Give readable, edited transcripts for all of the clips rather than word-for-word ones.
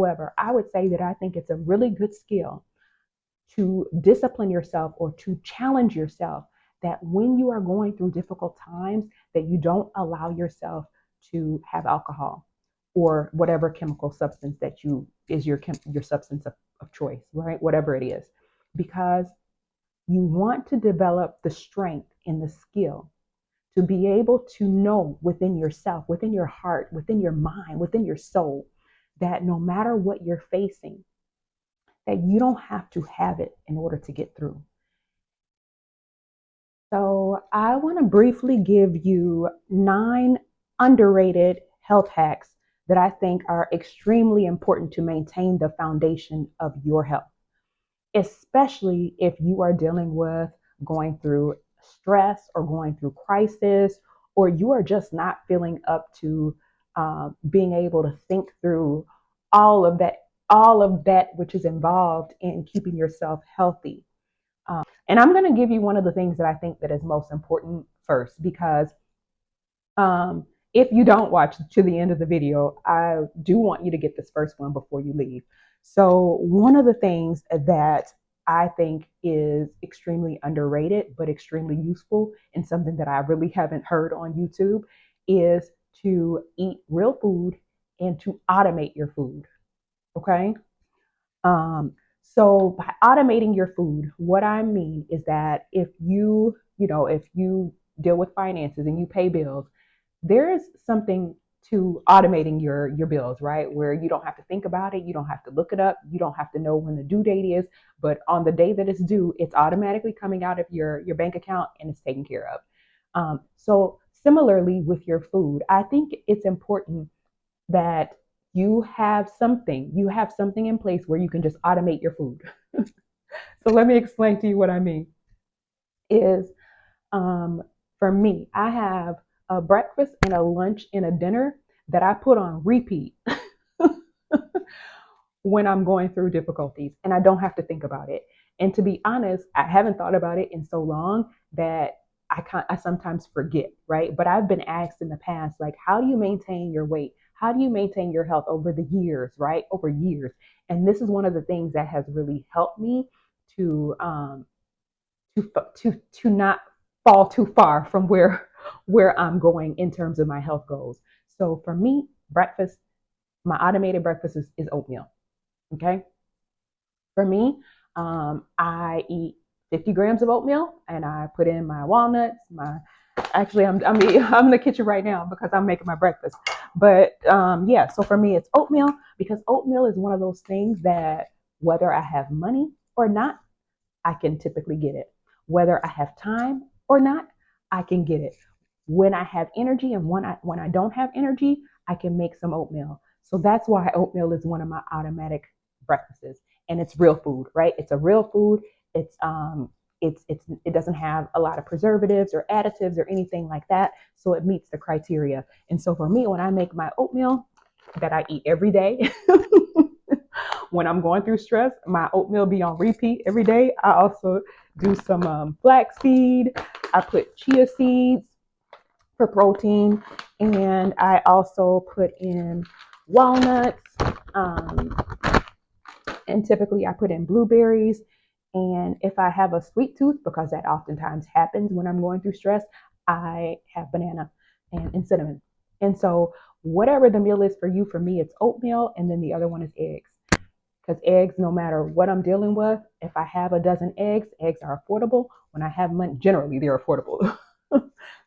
However, I would say that I think it's a really good skill to discipline yourself or to challenge yourself, that when you are going through difficult times, that you don't allow yourself to have alcohol or whatever chemical substance that you is your substance of choice, right? Whatever it is, because you want to develop the strength and the skill to be able to know within yourself, within your heart, within your mind, within your soul, that no matter what you're facing, that you don't have to have it in order to get through. So, I want to briefly give you 9 underrated health hacks that I think are extremely important to maintain the foundation of your health, especially if you are dealing with going through stress or going through crisis, or you are just not feeling up to being able to think through all of that, all of that which is involved in keeping yourself healthy. And I'm going to give you one of the things that I think that is most important first, because if you don't watch to the end of the video, I do want you to get this first one before you leave. So one of the things that I think is extremely underrated, but extremely useful, and something that I really haven't heard on YouTube, is to eat real food and to automate your food. Okay. So by automating your food, what I mean is that if you deal with finances and you pay bills, there is something to automating your bills, right? Where you don't have to think about it, you don't have to look it up, you don't have to know when the due date is, but on the day that it's due, it's automatically coming out of your bank account and it's taken care of. So similarly with your food, I think it's important that you have something in place where you can just automate your food. So let me explain to you what I mean. Is um, For me, I have a breakfast and a lunch and a dinner that I put on repeat when I'm going through difficulties, and I don't have to think about it. And to be honest, I haven't thought about it in so long that I sometimes forget, right? But I've been asked in the past, like, how do you maintain your weight? How do you maintain your health over the years, right? Over years. And this is one of the things that has really helped me to to not fall too far from where I'm going in terms of my health goals. So for me, breakfast, my automated breakfast is oatmeal. Okay. For me, I eat 50 grams of oatmeal and I put in my walnuts, my actually I'm in the kitchen right now because I'm making my breakfast. But yeah, so for me it's oatmeal, because oatmeal is one of those things that whether I have money or not, I can typically get it. Whether I have time or not, I can get it. When I have energy and when I don't have energy, I can make some oatmeal. So that's why oatmeal is one of my automatic breakfasts. And it's real food, right? It's a real food. It doesn't have a lot of preservatives or additives or anything like that. So it meets the criteria. And so for me, when I make my oatmeal that I eat every day, when I'm going through stress, my oatmeal be on repeat every day. I also do some flaxseed. I put chia seeds for protein, and I also put in walnuts. Um, and typically I put in blueberries. And if I have a sweet tooth, because that oftentimes happens when I'm going through stress, I have banana and cinnamon. And so whatever the meal is for you, for me, it's oatmeal. And then the other one is eggs, because eggs, no matter what I'm dealing with, if I have a dozen eggs, eggs are affordable. When I have money, generally they're affordable.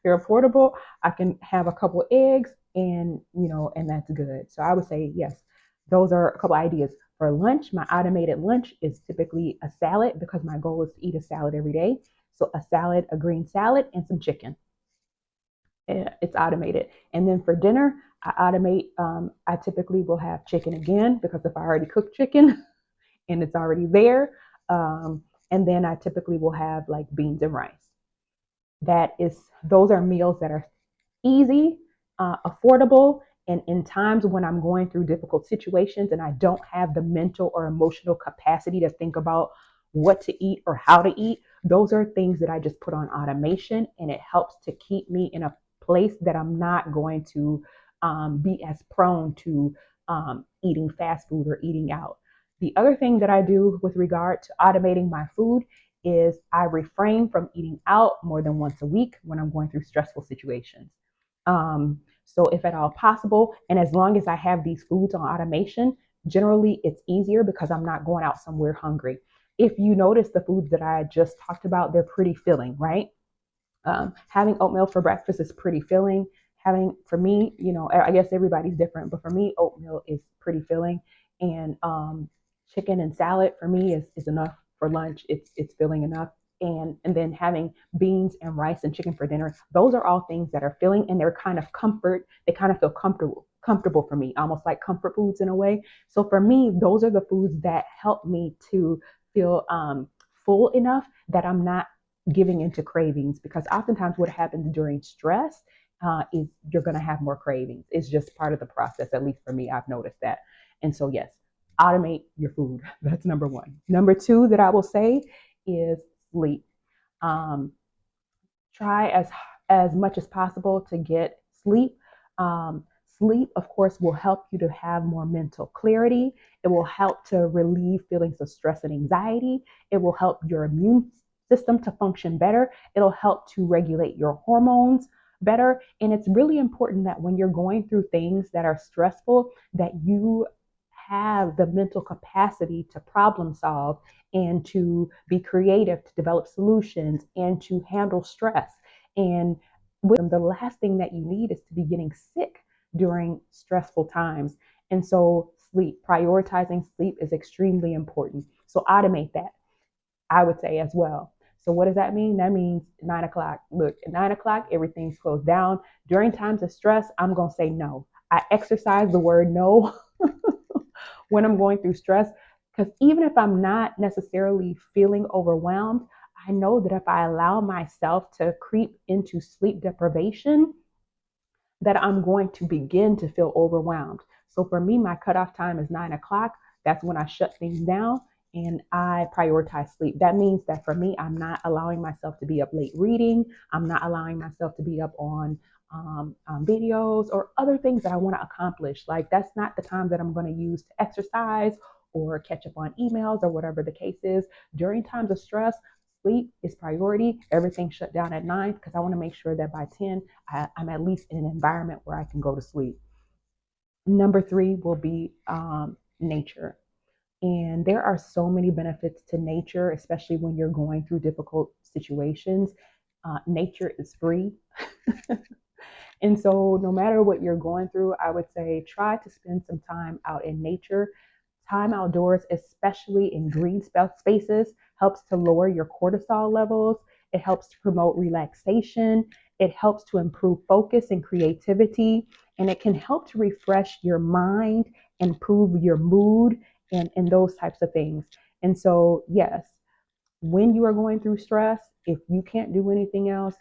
They're affordable. I can have a couple of eggs, and and that's good. So I would say yes, those are a couple of ideas. For lunch, my automated lunch is typically a salad, because my goal is to eat a salad every day. So a salad, a green salad, and some chicken. It's automated. And then for dinner, I typically will have chicken again, because if I already cooked chicken and it's already there, and then I typically will have like beans and rice. Those are meals that are easy, affordable, and in times when I'm going through difficult situations and I don't have the mental or emotional capacity to think about what to eat or how to eat, those are things that I just put on automation, and it helps to keep me in a place that I'm not going to be as prone to eating fast food or eating out. The other thing that I do with regard to automating my food is I refrain from eating out more than once a week when I'm going through stressful situations. So, if at all possible, and as long as I have these foods on automation, generally it's easier because I'm not going out somewhere hungry. If you notice the foods that I just talked about, they're pretty filling, right? Having oatmeal for breakfast is pretty filling. Having, for me, I guess everybody's different, but for me, oatmeal is pretty filling. And chicken and salad for me is enough for lunch. It's filling enough. And then having beans and rice and chicken for dinner, those are all things that are filling, and they're kind of comfort. They kind of feel comfortable for me, almost like comfort foods in a way. So for me, those are the foods that help me to feel full enough that I'm not giving into cravings, because oftentimes what happens during stress is you're going to have more cravings. It's just part of the process. At least for me, I've noticed that. And so, yes, automate your food. That's number one. Number two that I will say is sleep. Um, Try as much as possible to get sleep. Um, Sleep, of course, will help you to have more mental clarity. It will help to relieve feelings of stress and anxiety. It will help your immune system to function better. It'll help to regulate your hormones better. And it's really important that when you're going through things that are stressful, that you have the mental capacity to problem solve and to be creative, to develop solutions, and to handle stress. And with the last thing that you need is to be getting sick during stressful times. And so, sleep, prioritizing sleep is extremely important. So, automate that, I would say, as well. So, what does that mean? That means 9 o'clock. Look, at 9 o'clock, everything's closed down. During times of stress, I'm going to say no. I exercise the word no when I'm going through stress. Because even if I'm not necessarily feeling overwhelmed, I know that if I allow myself to creep into sleep deprivation, that I'm going to begin to feel overwhelmed. So for me, my cutoff time is 9 o'clock. That's when I shut things down and I prioritize sleep. That means that for me, I'm not allowing myself to be up late reading. I'm not allowing myself to be up on videos or other things that I want to accomplish. Like, that's not the time that I'm going to use to exercise or catch up on emails or whatever the case is. During times of stress, sleep is priority. Everything shut down at 9 because I want to make sure that by 10, I'm at least in an environment where I can go to sleep. Number three will be nature. And there are so many benefits to nature, especially when you're going through difficult situations. Nature is free. And so, no matter what you're going through, I would say try to spend some time out in nature. Time outdoors, especially in green spaces, helps to lower your cortisol levels. It helps to promote relaxation. It helps to improve focus and creativity. And it can help to refresh your mind, improve your mood, and those types of things. And so, yes, when you are going through stress, if you can't do anything else,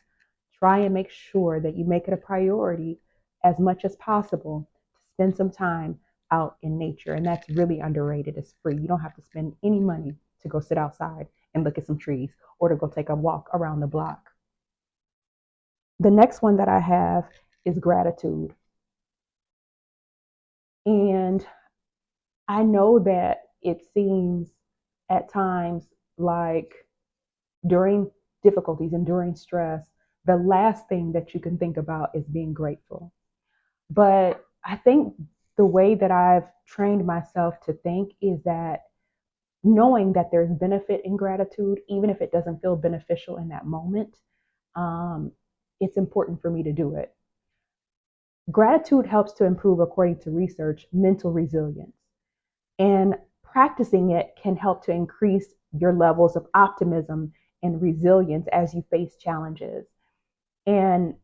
try and make sure that you make it a priority as much as possible to spend some time out in nature. And that's really underrated. It's free. You don't have to spend any money to go sit outside and look at some trees or to go take a walk around the block. The next one that I have is gratitude. And I know that it seems at times like during difficulties and during stress, the last thing that you can think about is being grateful. But I think the way that I've trained myself to think is that knowing that there's benefit in gratitude, even if it doesn't feel beneficial in that moment, um, it's important for me to do it. Gratitude helps to improve, according to research, mental resilience. And practicing it can help to increase your levels of optimism and resilience as you face challenges. And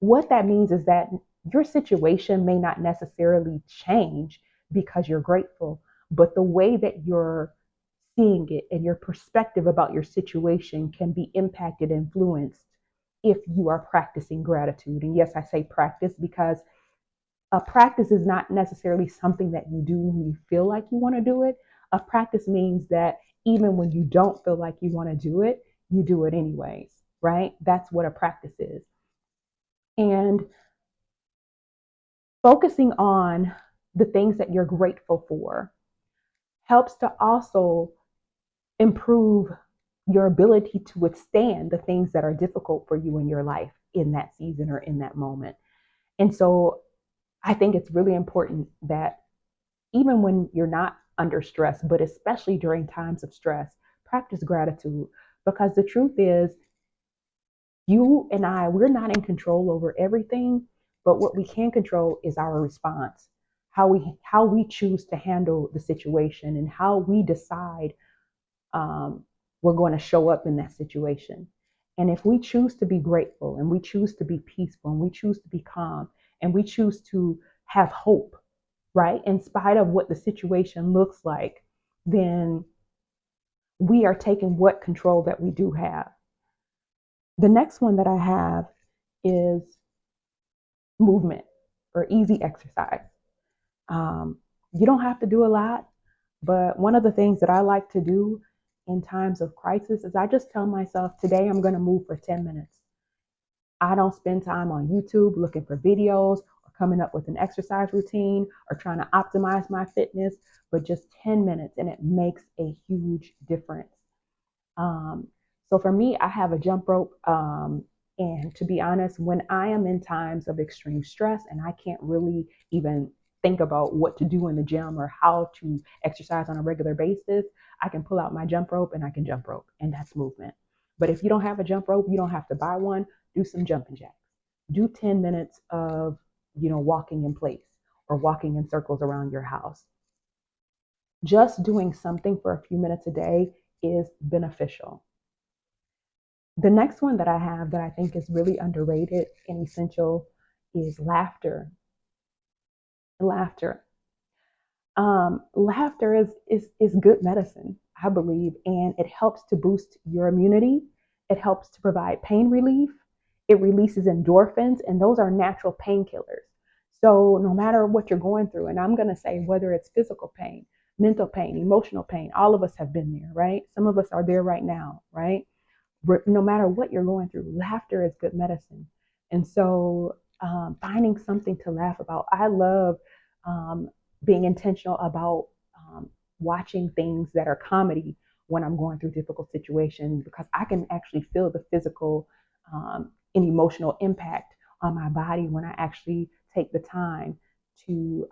what that means is that your situation may not necessarily change because you're grateful, but the way that you're seeing it and your perspective about your situation can be impacted, influenced if you are practicing gratitude. And yes, I say practice because a practice is not necessarily something that you do when you feel like you want to do it. A practice means that even when you don't feel like you want to do it, you do it anyways, right? That's what a practice is. And focusing on the things that you're grateful for helps to also improve your ability to withstand the things that are difficult for you in your life in that season or in that moment. And so I think it's really important that even when you're not under stress, but especially during times of stress, practice gratitude. Because the truth is, you and I, we're not in control over everything, but what we can control is our response, how we choose to handle the situation, and how we decide um, we're going to show up in that situation. And if we choose to be grateful, and we choose to be peaceful, and we choose to be calm, and we choose to have hope, right, in spite of what the situation looks like, then we are taking what control that we do have. The next one that I have is movement or easy exercise. Um, you don't have to do a lot, but one of the things that I like to do in times of crisis is I just tell myself, today I'm going to move for 10 minutes. I don't spend time on YouTube looking for videos or coming up with an exercise routine or trying to optimize my fitness, but just 10 minutes, and it makes a huge difference. Um, so for me, I have a jump rope. And to be honest, when I am in times of extreme stress and I can't really even think about what to do in the gym or how to exercise on a regular basis, I can pull out my jump rope and I can jump rope, and that's movement. But if you don't have a jump rope, you don't have to buy one. Do some jumping jacks. Do 10 minutes of, walking in place or walking in circles around your house. Just doing something for a few minutes a day is beneficial. The next one that I have that I think is really underrated and essential is laughter. Laughter. Laughter is good medicine, I believe, and it helps to boost your immunity. It helps to provide pain relief. It releases endorphins, and those are natural painkillers. So no matter what you're going through, and I'm going to say whether it's physical pain, mental pain, emotional pain, all of us have been there, right? Some of us are there right now, right? No matter what you're going through, laughter is good medicine. And so finding something to laugh about. I love um, being intentional about watching things that are comedy when I'm going through difficult situations, because I can actually feel the physical and emotional impact on my body when I actually take the time to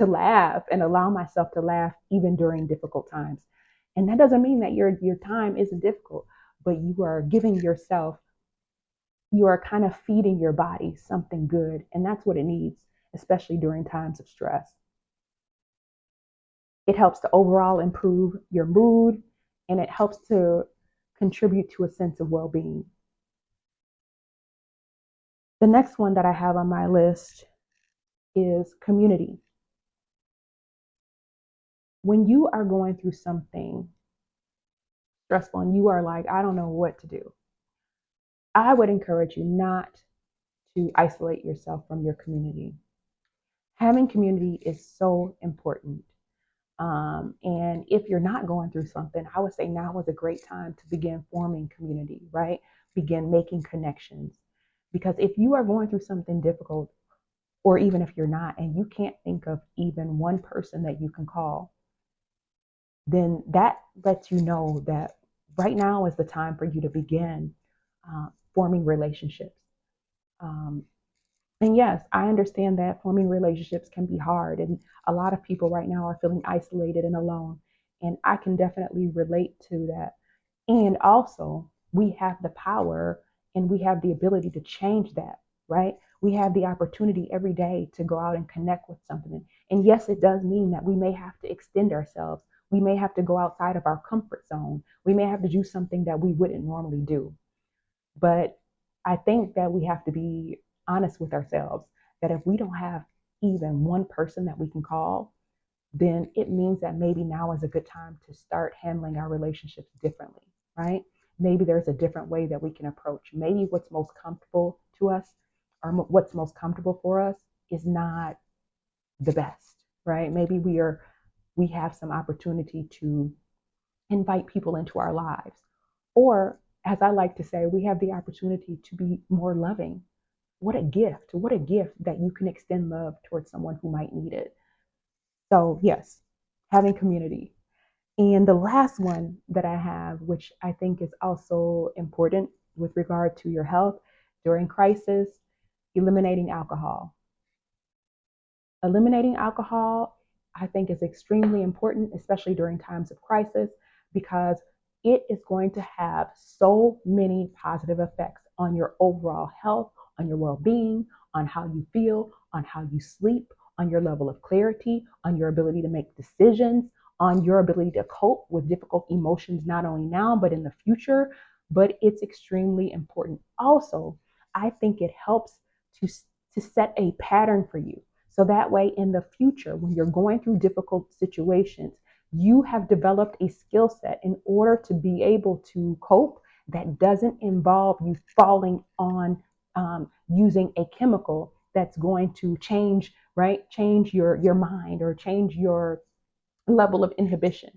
laugh and allow myself to laugh even during difficult times. And that doesn't mean that your time isn't difficult, but you are giving yourself, you are kind of feeding your body something good. And that's what it needs, especially during times of stress. It helps to overall improve your mood, and it helps to contribute to a sense of well being. The next one that I have on my list is community. When you are going through something stressful and you are like, I don't know what to do, I would encourage you not to isolate yourself from your community. Having community is so important. And if you're not going through something, I would say now is a great time to begin forming community, right? Begin making connections. Because if you are going through something difficult, or even if you're not, and you can't think of even one person that you can call, then that lets you know that right now is the time for you to begin forming relationships. Um, And yes, I understand that forming relationships can be hard. And a lot of people right now are feeling isolated and alone. And I can definitely relate to that. And also, we have the power and we have the ability to change that, right? We have the opportunity every day to go out and connect with something. And yes, it does mean that we may have to extend ourselves. We may have to go outside of our comfort zone. We may have to do something that we wouldn't normally do. But I think that we have to be honest with ourselves that if we don't have even one person that we can call, then it means that maybe now is a good time to start handling our relationships differently, right? Maybe there's a different way that we can approach. Maybe what's most comfortable to us or what's most comfortable for us is not the best, right? Maybe we have some opportunity to invite people into our lives. Or, as I like to say, we have the opportunity to be more loving. What a gift. What a gift that you can extend love towards someone who might need it. So, yes, having community. And the last one that I have, which I think is also important with regard to your health during crisis, eliminating alcohol. Eliminating alcohol, I think, is extremely important, especially during times of crisis, because it is going to have so many positive effects on your overall health, on your well being, on how you feel, on how you sleep, on your level of clarity, on your ability to make decisions, on your ability to cope with difficult emotions, not only now, but in the future. But it's extremely important. Also, I think it helps to, to set a pattern for you so that way, in the future, when you're going through difficult situations, you have developed a skill set in order to be able to cope that doesn't involve you falling on using a chemical that's going to change, right? Change your mind or change your level of inhibition.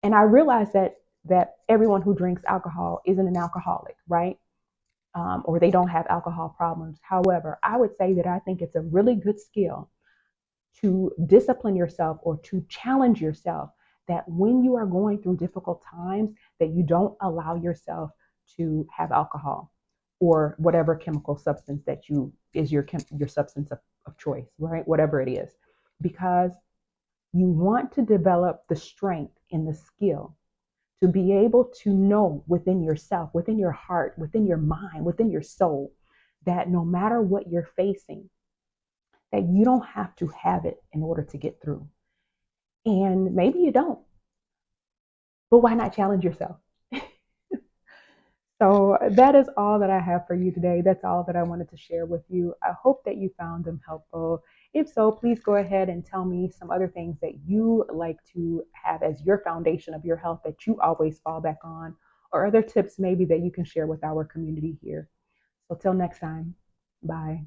And I realize that everyone who drinks alcohol isn't an alcoholic, right? Or they don't have alcohol problems. However, I would say that I think it's a really good skill to discipline yourself or to challenge yourself that when you are going through difficult times that you don't allow yourself to have alcohol or whatever chemical substance that you is your substance of choice, right? Whatever it is, because you want to develop the strength and the skill to be able to know within yourself, within your heart, within your mind, within your soul, that no matter what you're facing, that you don't have to have it in order to get through. And maybe you don't, but why not challenge yourself? So that is all that I have for you today. That's all that I wanted to share with you. I hope that you found them helpful. If so, please go ahead and tell me some other things that you like to have as your foundation of your health that you always fall back on, or other tips maybe that you can share with our community here. So till next time, bye.